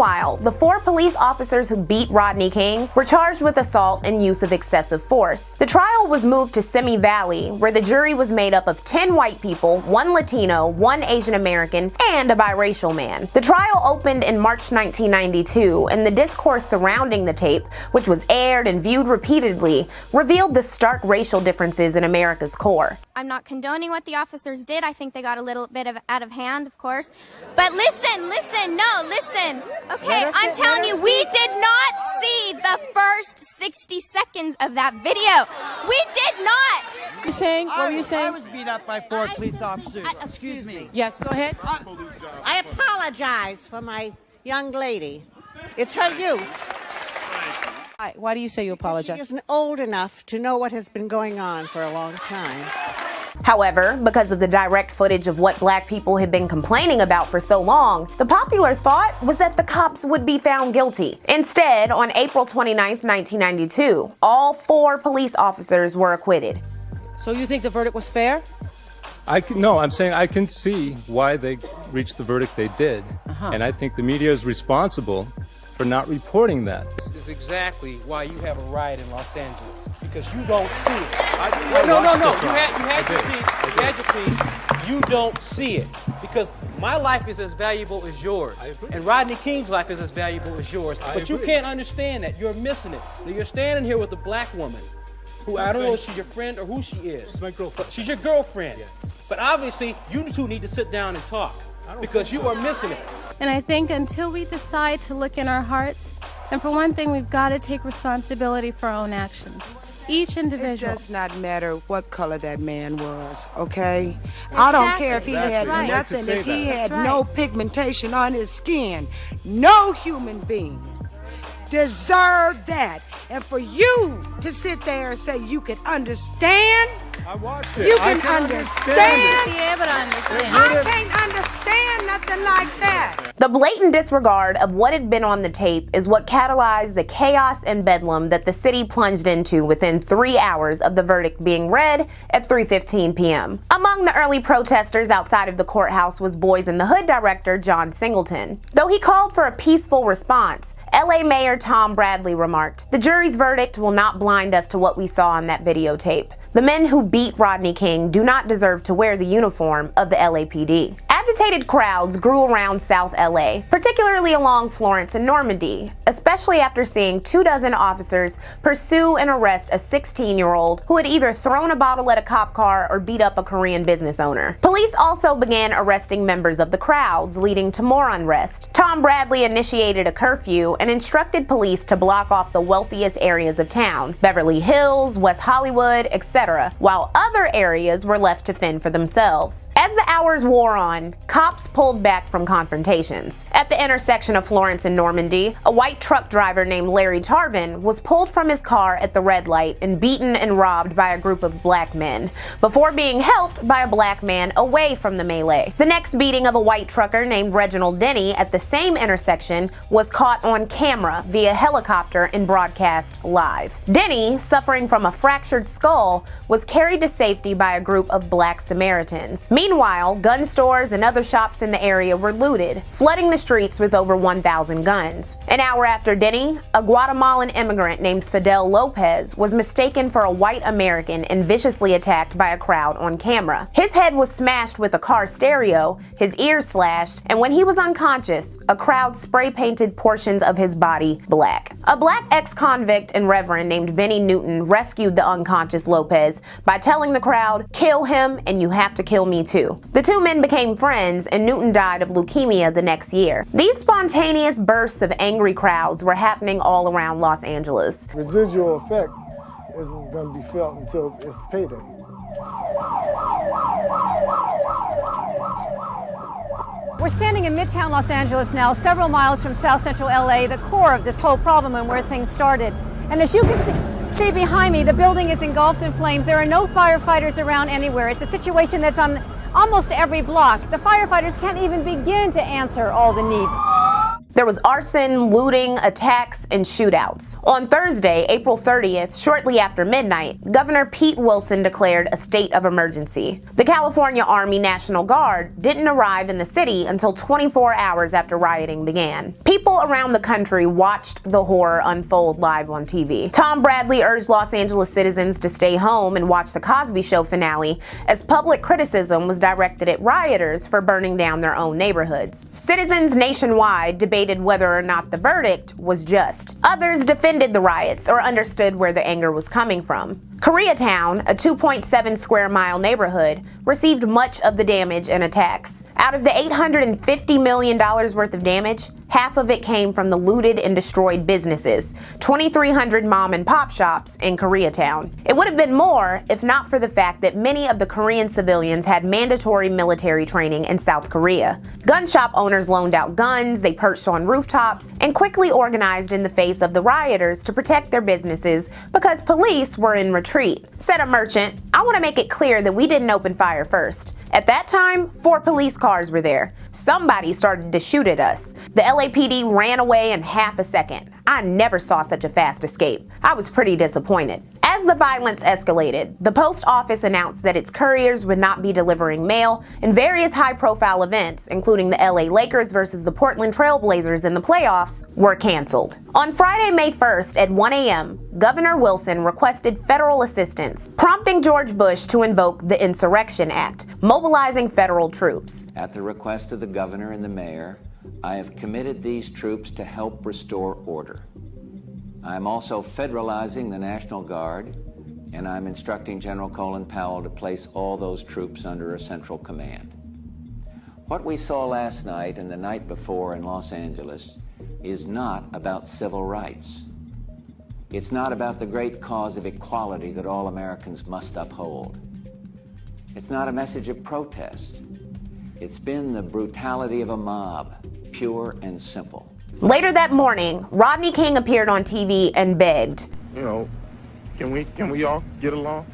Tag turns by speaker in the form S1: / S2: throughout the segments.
S1: Meanwhile, the 4 police officers who beat Rodney King were charged with assault and use of excessive force. The trial was moved to Simi Valley, where the jury was made up of 10 white people, 1 Latino, 1 Asian American, and a biracial man. The trial opened in March 1992, and the discourse surrounding the tape, which was aired and viewed repeatedly, revealed the stark racial differences in America's core.
S2: I'm not condoning what the officers did. I think they got a little bit out of hand, of course. But listen. Okay, I'm telling you, we did not see the first 60 seconds of that video. We did not.
S3: What were you saying?
S4: I was beat up by 4 police officers. Excuse me.
S3: Yes, go ahead.
S4: I apologize for my young lady. It's her youth.
S3: Why do you say you apologize?
S4: She isn't old enough to know what has been going on for a long time.
S1: However, because of the direct footage of what black people had been complaining about for so long, the popular thought was that the cops would be found guilty. Instead, on April 29, 1992, all 4 police officers were acquitted.
S3: So you think the verdict was fair?
S5: No, I'm saying I can see why they reached the verdict they did. And I think the media is responsible for not reporting that.
S6: This is exactly why you have a riot in Los Angeles, because you don't see it.
S5: No.
S6: You had your piece. You don't see it, because my life is as valuable as yours, and Rodney King's life is as valuable as yours. But you can't understand that. You're missing it. Now, you're standing here with a black woman, who I don't know if she's your friend or who she is.
S5: She's my girlfriend.
S6: She's your girlfriend.
S5: Yes.
S6: But obviously, you two need to sit down and talk, because you are missing it.
S7: And I think until we decide to look in our hearts, and for one thing, we've got to take responsibility for our own actions. Each individual.
S8: It does not matter what color that man was, okay? Exactly. I don't care if he had nothing, if he had no pigmentation on his skin. No human being deserved that. And for you to sit there and say you can understand,
S5: I watched it.
S8: You can understand.
S7: Be able to understand.
S8: I can't understand nothing like that.
S1: The blatant disregard of what had been on the tape is what catalyzed the chaos and bedlam that the city plunged into within 3 hours of the verdict being read at 3:15 p.m. Among the early protesters outside of the courthouse was Boys in the Hood director John Singleton. Though he called for a peaceful response, LA Mayor Tom Bradley remarked, "The jury's verdict will not blind us to what we saw on that videotape. The men who beat Rodney King do not deserve to wear the uniform of the LAPD." Agitated crowds grew around South LA, particularly along Florence and Normandy, especially after seeing 24 officers pursue and arrest a 16-year-old who had either thrown a bottle at a cop car or beat up a Korean business owner. Police also began arresting members of the crowds, leading to more unrest. Tom Bradley initiated a curfew and instructed police to block off the wealthiest areas of town, Beverly Hills, West Hollywood, etc., while other areas were left to fend for themselves. As the hours wore on, cops pulled back from confrontations. At the intersection of Florence and Normandy, a white truck driver named Larry Tarvin was pulled from his car at the red light and beaten and robbed by a group of black men, before being helped by a black man away from the melee. The next beating of a white trucker named Reginald Denny at the same intersection was caught on camera via helicopter and broadcast live. Denny, suffering from a fractured skull, was carried to safety by a group of black Samaritans. Meanwhile, gun stores and other shops in the area were looted, flooding the streets with over 1,000 guns. An hour after Denny, a Guatemalan immigrant named Fidel Lopez was mistaken for a white American and viciously attacked by a crowd on camera. His head was smashed with a car stereo, his ears slashed, and when he was unconscious, a crowd spray-painted portions of his body black. A black ex-convict and reverend named Benny Newton rescued the unconscious Lopez by telling the crowd, "Kill him and you have to kill me too." The two men became friends, and Newton died of leukemia the next year. These spontaneous bursts of angry crowds were happening all around Los Angeles.
S9: Residual effect isn't going to be felt until it's payday.
S10: We're standing in Midtown Los Angeles now, several miles from South Central LA, the core of this whole problem and where things started. And as you can see behind me, the building is engulfed in flames. There are no firefighters around anywhere. It's a situation that's on almost every block. The firefighters can't even begin to answer all the needs.
S1: There was arson, looting, attacks, and shootouts. On Thursday, April 30th, shortly after midnight, Governor Pete Wilson declared a state of emergency. The California Army National Guard didn't arrive in the city until 24 hours after rioting began. People around the country watched the horror unfold live on TV. Tom Bradley urged Los Angeles citizens to stay home and watch the Cosby Show finale as public criticism was directed at rioters for burning down their own neighborhoods. Citizens nationwide debated whether or not the verdict was just. Others defended the riots or understood where the anger was coming from. Koreatown, a 2.7 square mile neighborhood, received much of the damage and attacks. Out of the $850 million worth of damage, half of it came from the looted and destroyed businesses, 2,300 mom and pop shops in Koreatown. It would have been more if not for the fact that many of the Korean civilians had mandatory military training in South Korea. Gun shop owners loaned out guns, they perched on rooftops, and quickly organized in the face of the rioters to protect their businesses because police were in retreat. Said a merchant, "I want to make it clear that we didn't open fire first. At that time, 4 police cars were there. Somebody started to shoot at us. The LAPD ran away in half a second. I never saw such a fast escape. I was pretty disappointed." As the violence escalated, the post office announced that its couriers would not be delivering mail, and various high-profile events, including the LA Lakers versus the Portland Trail Blazers in the playoffs, were canceled. On Friday, May 1st at 1 a.m., Governor Wilson requested federal assistance, prompting George Bush to invoke the Insurrection Act, mobilizing federal troops.
S11: At the request of the governor and the mayor, I have committed these troops to help restore order. I am also federalizing the National Guard, and I'm instructing General Colin Powell to place all those troops under a central command. What we saw last night and the night before in Los Angeles is not about civil rights. It's not about the great cause of equality that all Americans must uphold. It's not a message of protest. It's been the brutality of a mob, pure and simple.
S1: Later that morning, Rodney King appeared on TV and begged,
S12: "You know, can we all get along?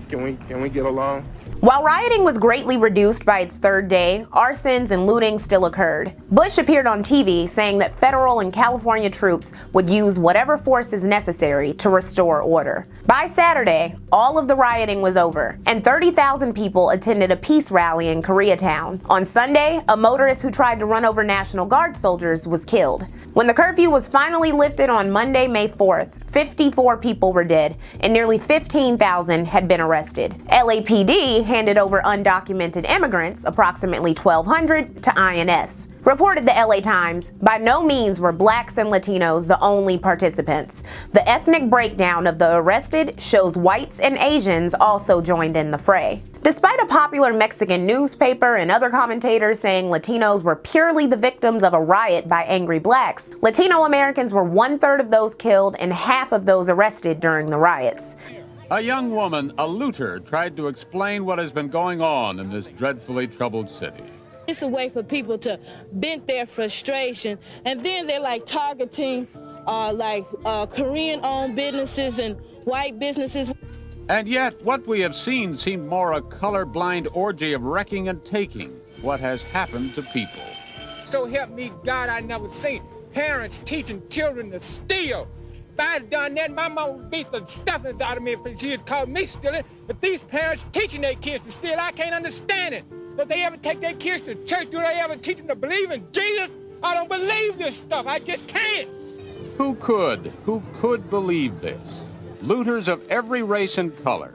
S12: Can we get along?"
S1: While rioting was greatly reduced by its third day, arsons and looting still occurred. Bush appeared on TV saying that federal and California troops would use whatever force is necessary to restore order. By Saturday, all of the rioting was over, and 30,000 people attended a peace rally in Koreatown. On Sunday, a motorist who tried to run over National Guard soldiers was killed. When the curfew was finally lifted on Monday, May 4th, 54 people were dead, and nearly 15,000 had been arrested. LAPD handed over undocumented immigrants, approximately 1,200, to INS. Reported the LA Times, by no means were blacks and Latinos the only participants. The ethnic breakdown of the arrested shows whites and Asians also joined in the fray. Despite a popular Mexican newspaper and other commentators saying Latinos were purely the victims of a riot by angry blacks, Latino Americans were 1/3 of those killed and half of those arrested during the riots.
S13: A young woman, a looter, tried to explain what has been going on in this dreadfully troubled city.
S14: It's a way for people to vent their frustration, and then they're like targeting Korean-owned businesses and white businesses.
S13: And yet, what we have seen seemed more a colorblind orgy of wrecking and taking. What has happened to people?
S15: So help me God, I never seen parents teaching children to steal. If I had done that, my mom would beat the stuffings out of me if she had called me stealing. But these parents teaching their kids to steal, I can't understand it. Don't they ever take their kids to church? Do they ever teach them to believe in Jesus? I don't believe this stuff. I just can't.
S13: Who could believe this? Looters of every race and color,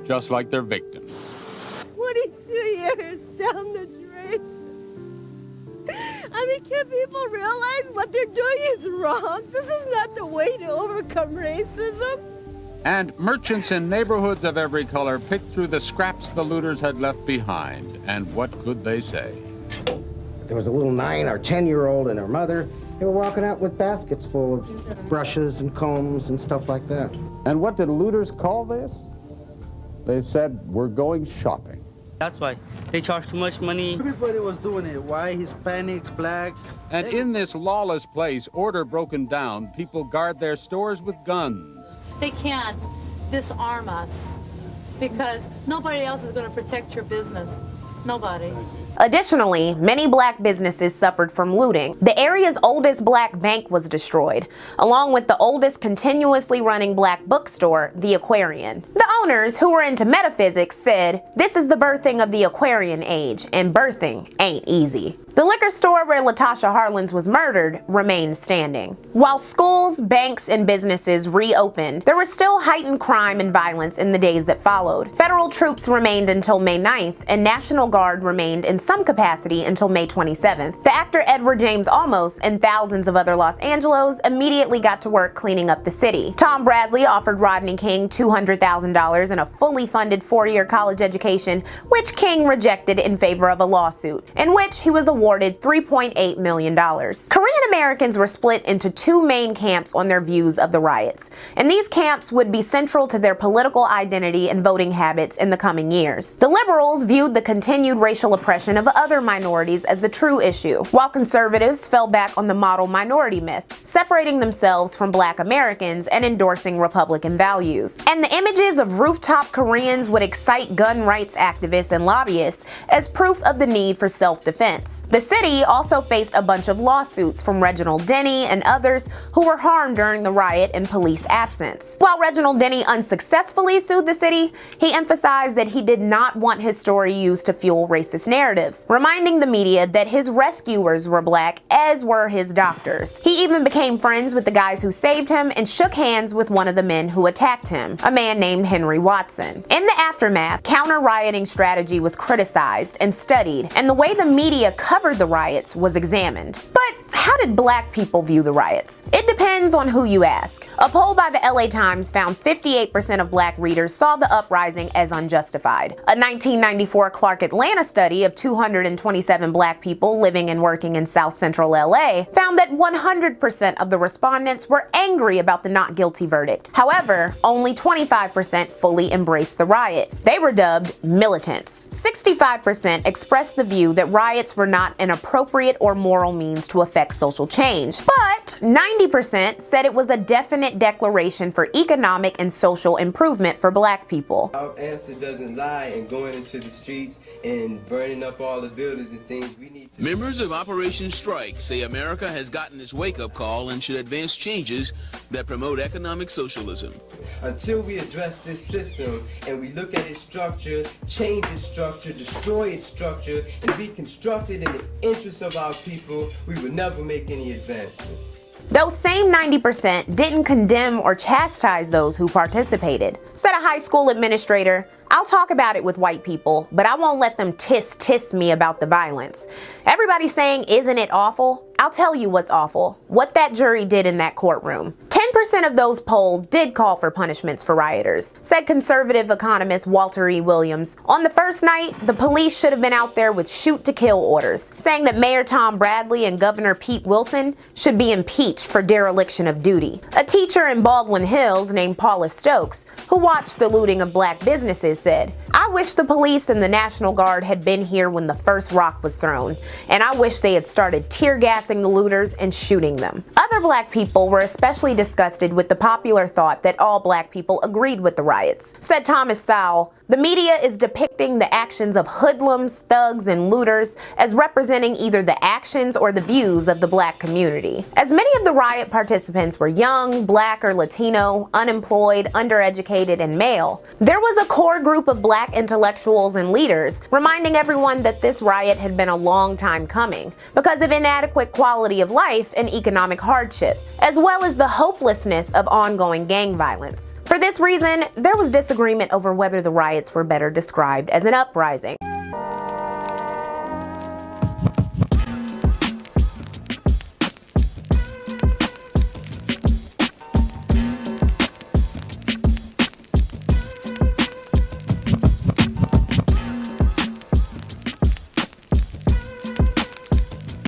S13: just like their victims.
S14: 22 years down the drain. I mean, can people realize what they're doing is wrong? This is not the way to overcome racism.
S13: And merchants in neighborhoods of every color picked through the scraps the looters had left behind. And what could they say?
S16: There was a little 9 or 10-year-old and her mother. They were walking out with baskets full of brushes and combs and stuff like that.
S13: And what did looters call this? They said, "We're going shopping."
S17: That's why they charge too much money.
S18: Everybody was doing it. White, Hispanics, black.
S13: And in this lawless place, order broken down, people guard their stores with guns.
S19: They can't disarm us because nobody else is going to protect your business. Nobody.
S1: Additionally, many black businesses suffered from looting. The area's oldest black bank was destroyed, along with the oldest continuously running black bookstore, the Aquarian. The owners, who were into metaphysics, said, "This is the birthing of the Aquarian age, and birthing ain't easy." The liquor store where Latasha Harlins was murdered remained standing. While schools, banks, and businesses reopened, there was still heightened crime and violence in the days that followed. Federal troops remained until May 9th, and National Guard remained in some capacity until May 27th. The actor Edward James Olmos and thousands of other Los Angelos immediately got to work cleaning up the city. Tom Bradley offered Rodney King $200,000 and a fully funded 4-year college education, which King rejected in favor of a lawsuit, in which he was awarded $3.8 million. Korean Americans were split into two main camps on their views of the riots, and these camps would be central to their political identity and voting habits in the coming years. The liberals viewed the continued racial oppression of other minorities as the true issue, while conservatives fell back on the model minority myth, separating themselves from black Americans and endorsing Republican values. And the images of rooftop Koreans would excite gun rights activists and lobbyists as proof of the need for self-defense. The city also faced a bunch of lawsuits from Reginald Denny and others who were harmed during the riot in police absence. While Reginald Denny unsuccessfully sued the city, he emphasized that he did not want his story used to fuel racist narratives, reminding the media that his rescuers were black, as were his doctors. He even became friends with the guys who saved him and shook hands with one of the men who attacked him, a man named Henry Watson. In the aftermath, counter-rioting strategy was criticized and studied, and the way the media covered the riots was examined. But how did black people view the riots? It depends on who you ask. A poll by the LA Times found 58% of black readers saw the uprising as unjustified. A 1994 Clark Atlanta study of 227 black people living and working in South Central LA found that 100% of the respondents were angry about the not guilty verdict. However, only 25% fully embraced the riot. They were dubbed militants. 65% expressed the view that riots were not an appropriate or moral means to affect social change. But 90% said it was a definite declaration for economic and social improvement for black people.
S20: Our answer doesn't lie in going into the streets and burning up all the buildings and things. We need to...
S21: Members of Operation Strike say America has gotten its wake-up call and should advance changes that promote economic socialism.
S20: Until we address this system and we look at its structure, change its structure, destroy its structure, and reconstruct it in the interest of our people, we will never make any advancements.
S1: Those same 90% didn't condemn or chastise those who participated. Said a high school administrator, "I'll talk about it with white people, but I won't let them tisk me about the violence. Everybody's saying, isn't it awful? I'll tell you what's awful. What that jury did in that courtroom." 10% of those polled did call for punishments for rioters, said conservative economist Walter E. Williams. On the first night, the police should have been out there with shoot-to-kill orders, saying that Mayor Tom Bradley and Governor Pete Wilson should be impeached for dereliction of duty. A teacher in Baldwin Hills named Paula Stokes, who watched the looting of black businesses, said, "I wish the police and the National Guard had been here when the first rock was thrown, and I wish they had started tear gassing the looters and shooting them." Other black people were especially disgusted with the popular thought that all black people agreed with the riots. Said Thomas Sowell, "The media is depicting the actions of hoodlums, thugs, and looters as representing either the actions or the views of the black community." As many of the riot participants were young, black or Latino, unemployed, undereducated, and male, there was a core group of black intellectuals and leaders reminding everyone that this riot had been a long time coming because of inadequate quality of life and economic hardship, as well as the hopelessness of ongoing gang violence. For this reason, there was disagreement over whether the riots were better described as an uprising.